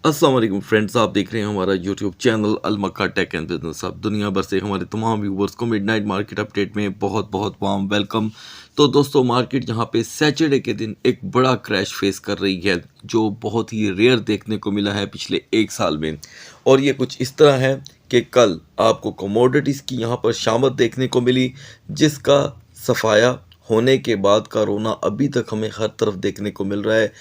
अस्सलाम वालेकुम फ्रेंड्स, आप देख रहे हैं हमारा YouTube channel Al Makka Tech and Business. आप दुनिया भर से हमारे तमाम व्यूवर्स को मिडनाइट मार्केट अपडेट में बहुत बहुत वार्म वेलकम। तो दोस्तों, मार्केट यहाँ पे सैटरडे के दिन एक बड़ा क्रैश फेस कर रही है, जो बहुत ही रेयर देखने को मिला है पिछले एक साल में। और ये कुछ इस तरह है कि कल आपको कमोडिटीज़ की यहाँ पर शामत देखने को मिली, जिसका सफाया होने के बाद का रोना अभी तक हमें हर तरफ देखने को मिल रहा है।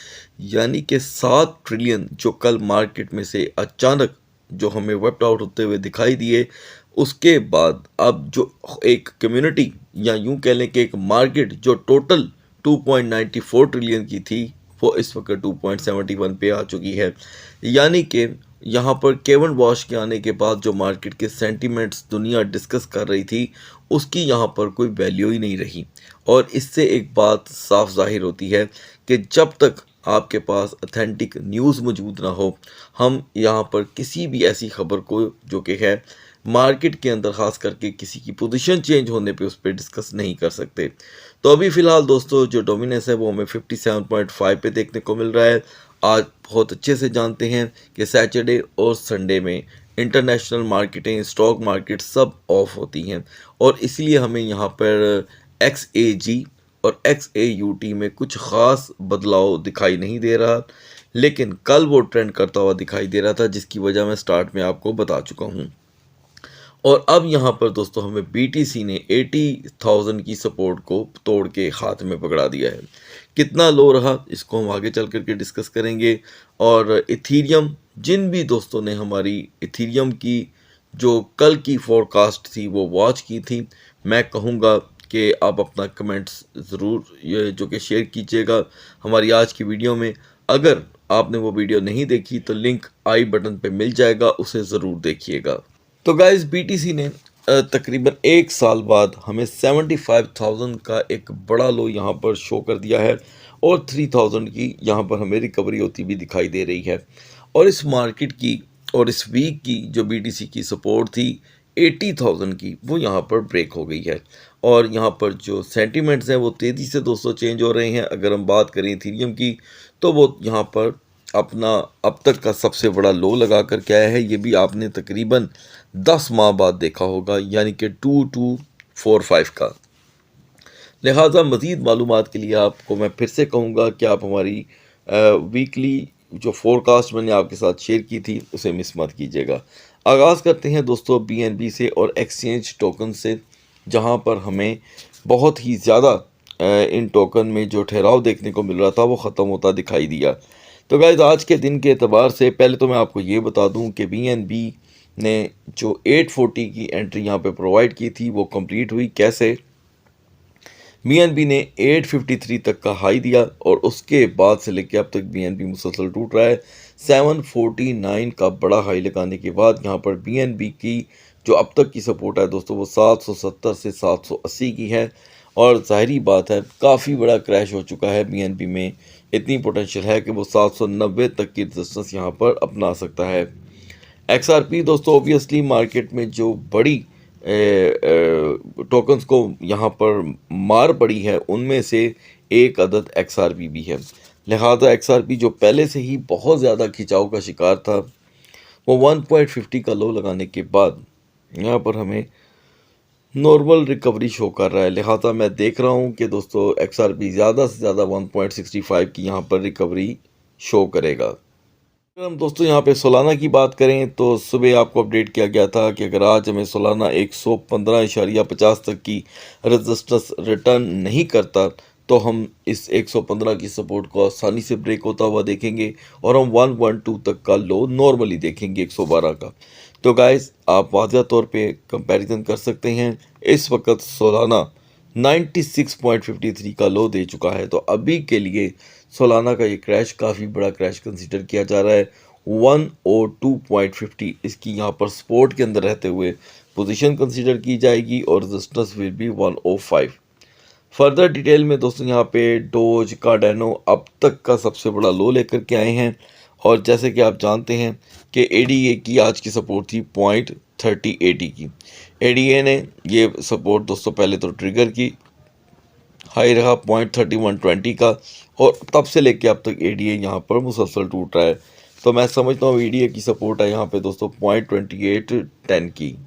यानी कि 7 ट्रिलियन जो कल मार्केट में से अचानक जो हमें वेप्ट आउट होते हुए दिखाई दिए, उसके बाद अब जो एक कम्युनिटी या यूं कह लें कि एक मार्केट जो टोटल 2.94 ट्रिलियन की थी, वो इस वक्त 2.71 पे आ चुकी है। यानी कि यहाँ पर केवन वॉश के आने के बाद जो मार्केट के सेंटिमेंट्स दुनिया डिस्कस कर रही थी, उसकी यहाँ पर कोई वैल्यू ही नहीं रही। और इससे एक बात साफ जाहिर होती है कि जब तक आपके पास ऑथेंटिक न्यूज़ मौजूद ना हो, हम यहाँ पर किसी भी ऐसी खबर को जो कि है मार्केट के अंदर ख़ास करके किसी की पोजीशन चेंज होने पे उस पर डिस्कस नहीं कर सकते। तो अभी फ़िलहाल दोस्तों, जो डोमिनेंस है वो हमें 57.5 पे देखने को मिल रहा है। आज बहुत अच्छे से जानते हैं कि सैटरडे और संडे में इंटरनेशनल मार्केटें, स्टॉक मार्केट सब ऑफ होती हैं, और इसलिए हमें यहाँ पर XAG और XAUT में कुछ ख़ास बदलाव दिखाई नहीं दे रहा। लेकिन कल वो ट्रेंड करता हुआ दिखाई दे रहा था, जिसकी वजह मैं स्टार्ट में आपको बता चुका हूँ। और अब यहाँ पर दोस्तों हमें BTC ने 80,000 की सपोर्ट को तोड़ के हाथ में पकड़ा दिया है। कितना लो रहा इसको हम आगे चल करके डिस्कस करेंगे। और इथीरियम, जिन भी दोस्तों ने हमारी इथीरियम की जो कल की फोरकास्ट थी वो वॉच की थी, मैं कहूँगा कि आप अपना कमेंट्स ज़रूर ये जो कि शेयर कीजिएगा हमारी आज की वीडियो में। अगर आपने वो वीडियो नहीं देखी तो लिंक आई बटन पे मिल जाएगा, उसे ज़रूर देखिएगा। तो गाइस, BTC ने तकरीबन एक साल बाद हमें 75,000 का एक बड़ा लो यहाँ पर शो कर दिया है, और 3,000 की यहाँ पर हमें रिकवरी होती भी दिखाई दे रही है। और इस मार्केट की और इस वीक की जो BTC की सपोर्ट थी 80,000 की, वो यहाँ पर ब्रेक हो गई है। और यहाँ पर जो सेंटिमेंट्स हैं वो तेज़ी से दोस्तों चेंज हो रहे हैं। अगर हम बात करें इथीरियम की, तो वो यहाँ पर अपना अब तक का सबसे बड़ा लो लगा कर के आया है। ये भी आपने तकरीबन 10 माह बाद देखा होगा, यानी कि 2245 का। लिहाजा मज़ीद मालूमात के लिए आपको मैं फिर से कहूँगा कि आप हमारी वीकली जो फोरकास्ट मैंने आपके साथ शेयर की थी उसे मिस मत कीजिएगा। आगाज़ करते हैं दोस्तों BNB से और एक्सचेंज टोकन से, जहाँ पर हमें बहुत ही ज़्यादा इन टोकन में जो ठहराव देखने को मिल रहा था वो ख़त्म होता दिखाई दिया। तो गाइस, आज के दिन के एतबार से पहले तो मैं आपको ये बता दूं कि BNB ने जो 840 की एंट्री यहाँ पे प्रोवाइड की थी वो कंप्लीट हुई। कैसे? BNB ने 853 तक का हाई दिया, और उसके बाद से लेकर अब तक BNB मुसलसल टूट रहा है। 749 का बड़ा हाई लगाने के बाद यहाँ पर BNB की जो अब तक की सपोर्ट है दोस्तों वो 770 से 780 की है। और ज़ाहिरी बात है, काफ़ी बड़ा क्रैश हो चुका है BNB में। इतनी पोटेंशियल है कि वो 790 तक की रेजिस्टेंस यहाँ पर अपना सकता है। XRP दोस्तों, ऑब्वियसली मार्केट में जो बड़ी टोकन्स को यहाँ पर मार पड़ी है उनमें से एक अदद XRP भी है। लिहाजा XRP जो पहले से ही बहुत ज़्यादा खिंचाव का शिकार था, वो 1.50 का लो लगाने के बाद यहाँ पर हमें नॉर्मल रिकवरी शो कर रहा है। लिहाजा मैं देख रहा हूँ कि दोस्तों XRP ज़्यादा से ज़्यादा 1.65 की यहाँ पर रिकवरी शो करेगा। अगर हम दोस्तों यहाँ पे सोलाना की बात करें तो सुबह आपको अपडेट किया गया था कि अगर आज हमें सोलाना 115.50 तक की रेजिस्टेंस रिटर्न नहीं करता तो हम इस 115 की सपोर्ट को आसानी से ब्रेक होता हुआ देखेंगे, और हम 112 तक का लो नॉर्मली देखेंगे 112 का। तो गाइस, आप वाज़ह तौर पे कंपैरिजन कर सकते हैं। इस वक्त सोलाना 96.53 का लो दे चुका है। तो अभी के लिए सोलाना का ये क्रैश काफ़ी बड़ा क्रैश कंसीडर किया जा रहा है। 102.50 इसकी यहाँ पर सपोर्ट के अंदर रहते हुए पोजीशन कंसीडर की जाएगी, और resistance will be 105। Further detail में दोस्तों यहाँ पे डोज, कार्डानो अब तक का सबसे बड़ा लो लेकर के आए हैं। और जैसे कि आप जानते हैं कि ADA की आज की सपोर्ट थी 0.3080 की। ADA ने ये सपोर्ट दोस्तों पहले तो ट्रिगर की, हाई रहा 0.3120 का, और तब से लेके अब तक ADA यहाँ पर मुसलसल टूट रहा है। तो मैं समझता हूँ ईडीए की सपोर्ट है यहाँ पे दोस्तों 0.2810 की।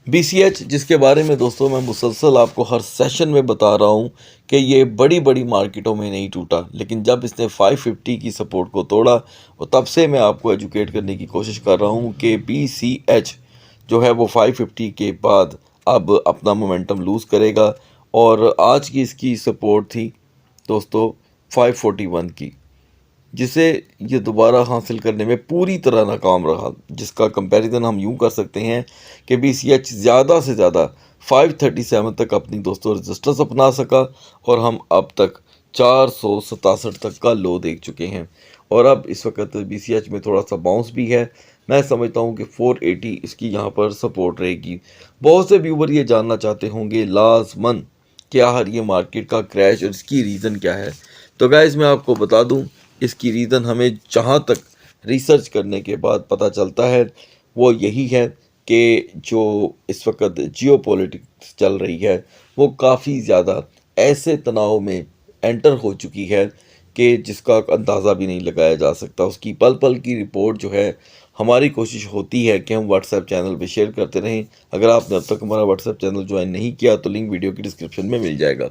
बीसीएच जिसके बारे में दोस्तों मैं मुसलसल आपको हर सेशन में बता रहा हूँ कि ये बड़ी बड़ी मार्केटों में नहीं टूटा, लेकिन जब इसने 550 की सपोर्ट को तोड़ा और तब से मैं आपको एजुकेट करने की कोशिश कर रहा हूँ कि बीसीएच जो है वो 550 के बाद अब अपना मोमेंटम लूज़ करेगा। और आज की इसकी सपोर्ट थी दोस्तों 541 की, जिसे ये दोबारा हासिल करने में पूरी तरह नाकाम रहा, जिसका कंपैरिजन हम यूं कर सकते हैं कि बीसीएच ज़्यादा से ज़्यादा 537 तक अपनी दोस्तों रजिस्टर्स अपना सका और हम अब तक 467 तक का लो देख चुके हैं। और अब इस वक्त बीसीएच में थोड़ा सा बाउंस भी है। मैं समझता हूं कि 480 इसकी यहां पर सपोर्ट रहेगी। बहुत से व्यूवर ये जानना चाहते होंगे लाजमन क्या हर ये मार्केट का क्रैश और इसकी रीज़न क्या है। तो गाइज़ मैं आपको बता दूं, इसकी रीज़न हमें जहाँ तक रिसर्च करने के बाद पता चलता है वो यही है कि जो इस वक्त जियोपॉलिटिक्स चल रही है वो काफ़ी ज़्यादा ऐसे तनाव में एंटर हो चुकी है कि जिसका अंदाज़ा भी नहीं लगाया जा सकता। उसकी पल पल की रिपोर्ट जो है, हमारी कोशिश होती है कि हम व्हाट्सएप चैनल पे शेयर करते रहें। अगर आपने अब तक हमारा व्हाट्सएप चैनल ज्वाइन नहीं किया तो लिंक वीडियो की डिस्क्रिप्शन में मिल जाएगा।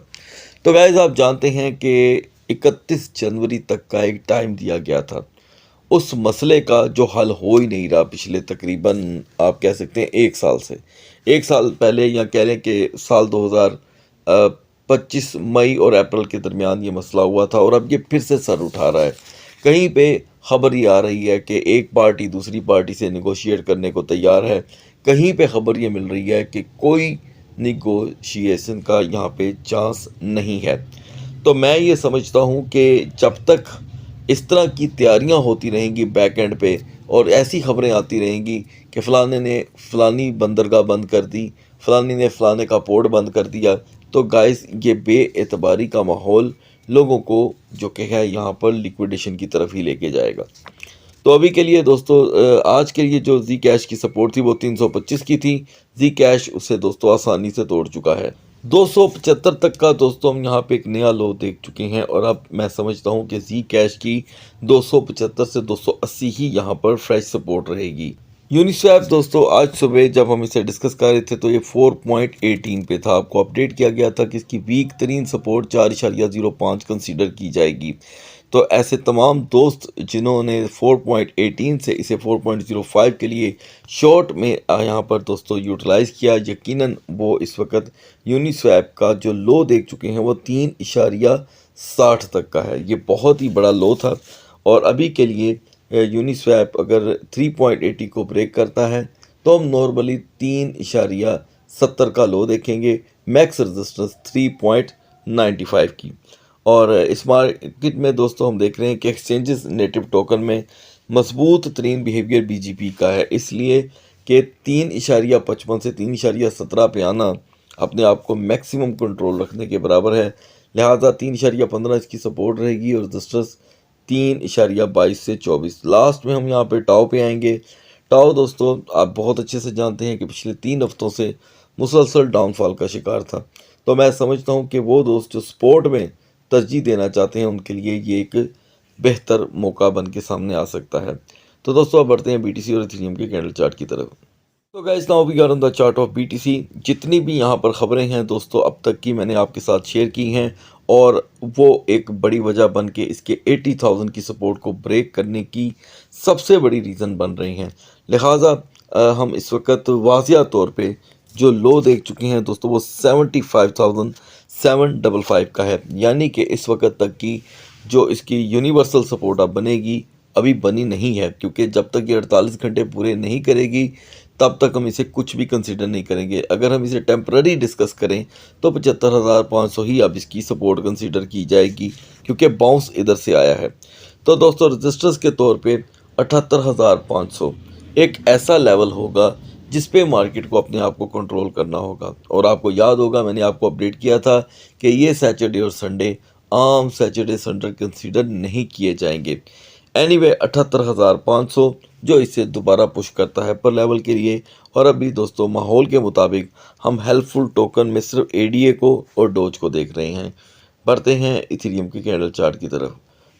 तो गाइज़ आप जानते हैं कि 31 जनवरी तक का एक टाइम दिया गया था, उस मसले का जो हल हो ही नहीं रहा पिछले तकरीबन आप कह सकते हैं 1 साल से। 1 साल पहले या कह लें कि साल 2025 मई और अप्रैल के दरमियान ये मसला हुआ था और अब ये फिर से सर उठा रहा है। कहीं पे खबर ये आ रही है कि एक पार्टी दूसरी पार्टी से निगोशिएट करने को तैयार है, कहीं पे खबर ये मिल रही है कि कोई निगोशिएशन का यहाँ पे चांस नहीं है। तो मैं ये समझता हूँ कि जब तक इस तरह की तैयारियां होती रहेंगी बैक एंड पे और ऐसी खबरें आती रहेंगी कि फ़लाने ने फ़लानी बंदरगाह बंद कर दी, फ़लानी ने फ़लाने का पोर्ट बंद कर दिया, तो गाइस ये बेएतबारी का माहौल लोगों को जो कि है यहाँ पर लिक्विडेशन की तरफ ही लेके जाएगा। तो अभी के लिए दोस्तों आज के लिए जो जी कैश की सपोर्ट थी वो 325 की थी। जी कैश उसे दोस्तों आसानी से तोड़ चुका है। 275 तक का दोस्तों हम यहाँ पे एक नया लो देख चुके हैं और अब मैं समझता हूँ कि जी कैश की 275 से 280 ही यहाँ पर फ्रेश सपोर्ट रहेगी। यूनिस्वैप दोस्तों आज सुबह जब हम इसे डिस्कस कर रहे थे तो ये 4.18 पे था। आपको अपडेट किया गया था कि इसकी वीक तरीन सपोर्ट 4.05 कंसीडर की जाएगी। तो ऐसे तमाम दोस्त जिन्होंने 4.18 से इसे 4.05 के लिए शॉर्ट में यहाँ पर दोस्तों यूटिलाइज़ किया, यकीनन वो इस वक्त यूनिस्वैप का जो लो देख चुके हैं वो 3.60 तक का है। ये बहुत ही बड़ा लो था और अभी के लिए यूनिस्वैप अगर 3.80 को ब्रेक करता है तो हम नॉर्मली 3.70 का लो देखेंगे, मैक्स रेजिस्टेंस 3.95 की। और इस मार्केट में दोस्तों हम देख रहे हैं कि एक्सचेंजेस नेटिव टोकन में मजबूत तरीन बिहेवियर बीजीपी का है, इसलिए कि 3.55 से 3.17 पे आना अपने आप को मैक्सिमम कंट्रोल रखने के बराबर है। लिहाजा 3.15 इसकी सपोर्ट रहेगी और रजिस्टर्स 3.22 से 24। लास्ट में हम यहाँ पे टाओ पे आएंगे। टाओ दोस्तों आप बहुत अच्छे से जानते हैं कि पिछले 3 हफ्तों से मुसलसल डाउनफॉल का शिकार था। तो मैं समझता हूँ कि वो दोस्त जो स्पोर्ट में तरजीह देना चाहते हैं उनके लिए ये एक बेहतर मौका बन के सामने आ सकता है। तो दोस्तों अब बढ़ते हैं बीटीसी और इथेरियम के कैंडल चार्ट की तरफ। तो guys now we are on the chart of BTC. जितनी भी यहाँ पर खबरें हैं दोस्तों अब तक की मैंने आपके साथ शेयर की हैं और वो एक बड़ी वजह बन के इसके 80,000 की सपोर्ट को ब्रेक करने की सबसे बड़ी रीज़न बन रही हैं। लिहाजा हम इस वक्त वाज़िया तौर पे जो लो देख चुके हैं दोस्तों वो 75,755 का है, यानी कि इस वक्त तक की जो इसकी यूनिवर्सल सपोर्ट अब बनेगी अभी बनी नहीं है, क्योंकि जब तक ये 48 घंटे पूरे नहीं करेगी तब तक हम इसे कुछ भी कंसीडर नहीं करेंगे। अगर हम इसे टेम्पररी डिस्कस करें तो 75,500 ही अब इसकी सपोर्ट कंसीडर की जाएगी, क्योंकि बाउंस इधर से आया है। तो दोस्तों रजिस्टर्स के तौर पे 78,500 एक ऐसा लेवल होगा जिस पे मार्केट को अपने आप को कंट्रोल करना होगा। और आपको याद होगा मैंने आपको अपडेट किया था कि ये सैटरडे और संडे आम सैटरडे संडे कंसीडर नहीं किए जाएंगे। एनीवे 78,500 जो इसे दोबारा पुश करता है पर लेवल के लिए। और अभी दोस्तों माहौल के मुताबिक हम हेल्पफुल टोकन में सिर्फ एडीए को और डोज को देख रहे हैं। बढ़ते हैं इथेरियम के कैंडल चार्ट की तरफ।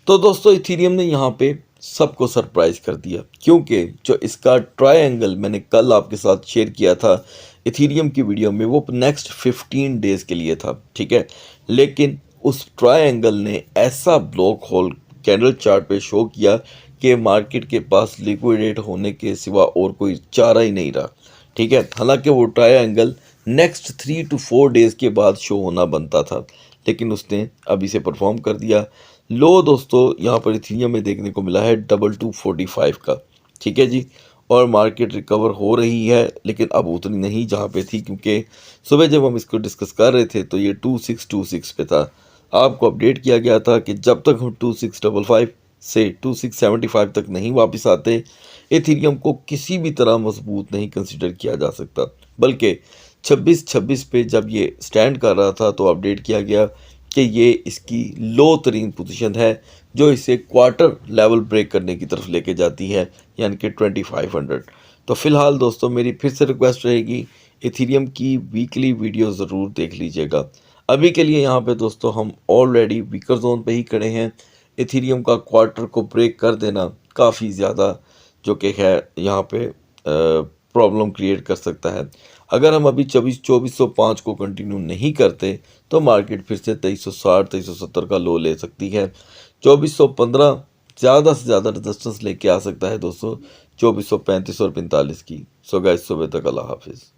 तो दोस्तों इथेरियम ने यहाँ पे सबको सरप्राइज़ कर दिया, क्योंकि जो इसका ट्रायंगल मैंने कल आपके साथ शेयर किया था इथीरियम की वीडियो में, वो नेक्स्ट 15 डेज़ के लिए था, ठीक है। लेकिन उस ट्रायंगल ने ऐसा ब्लॉक होल कैंडल चार्ट पे शो किया कि मार्केट के पास लिक्विडेट होने के सिवा और कोई चारा ही नहीं रहा, ठीक है। हालांकि वो ट्रायंगल नेक्स्ट 3 to 4 डेज़ के बाद शो होना बनता था, लेकिन उसने अभी से परफॉर्म कर दिया। लो दोस्तों यहाँ पर इथीरियम में देखने को मिला है 2245 का, ठीक है जी। और मार्केट रिकवर हो रही है, लेकिन अब उतनी नहीं जहाँ पे थी, क्योंकि सुबह जब हम इसको डिस्कस कर रहे थे तो ये 2626 पे था। आपको अपडेट किया गया था कि जब तक हम 2655 से 2675 तक नहीं वापस आते, इथीरियम को किसी भी तरह मजबूत नहीं कंसिडर किया जा सकता। बल्कि 2626 पे जब ये स्टैंड कर रहा था तो अपडेट किया गया कि ये इसकी लो तरीन पोजीशन है, जो इसे क्वार्टर लेवल ब्रेक करने की तरफ लेके जाती है, यानी कि 2500। तो फिलहाल दोस्तों मेरी फिर से रिक्वेस्ट रहेगी, इथीरियम की वीकली वीडियो ज़रूर देख लीजिएगा। अभी के लिए यहाँ पे दोस्तों हम ऑलरेडी वीकर जोन पे ही खड़े हैं। इथीरियम का क्वार्टर को ब्रेक कर देना काफ़ी ज़्यादा जो कि है यहाँ पे प्रॉब्लम क्रिएट कर सकता है। अगर हम अभी 2405 को कंटिन्यू नहीं करते तो मार्केट फिर से 2360 2370 का लो ले सकती है। 2415 ज़्यादा से ज़्यादा रेजिस्टेंस लेके आ सकता है दोस्तों 2435 और 45 की। सो गाइस, सुबह तक अल्लाह हाफिज़।